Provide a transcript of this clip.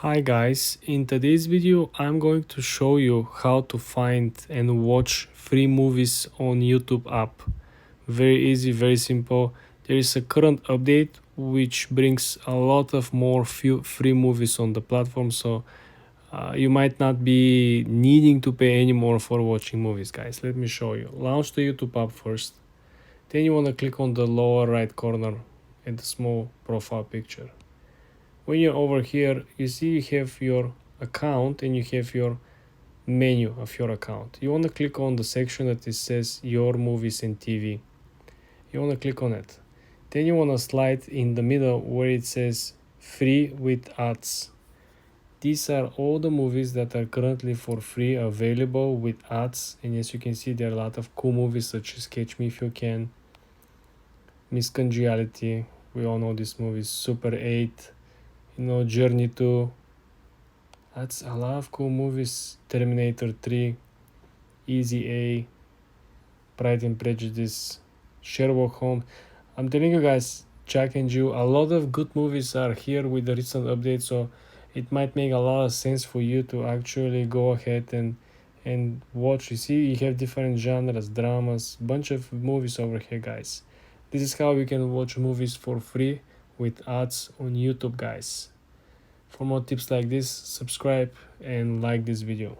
Hi guys, in today's video I'm going to show you how to find and watch free movies on YouTube app. Very easy, very simple. There is a current update which brings a lot of more free movies on the platform, so you might not be needing to pay anymore for watching movies, guys. Let me show you. Launch the YouTube app first. Then you want to click on the lower right corner at the small profile picture. When you're over here, you see you have your account and you have your menu of your account. You want to click on the section that it says your movies and TV. You want to click on it. Then you want to slide in the middle where it says free with ads. These are all the movies that are currently for free available with ads, and as you can see there are a lot of cool movies such as Catch Me If You Can, Miscongeniality, we all know this movie, Super 8, Journey to. That's a lot of cool movies. Terminator 3, Easy A, Pride and Prejudice, Sherlock Holmes. I'm telling you guys, Jack and Jill, a lot of good movies are here with the recent update, so it might make a lot of sense for you to actually go ahead and watch. You see, you have different genres, dramas, bunch of movies over here, guys. This is how you can watch movies for free with ads on YouTube, guys. For more tips like this, subscribe and like this video.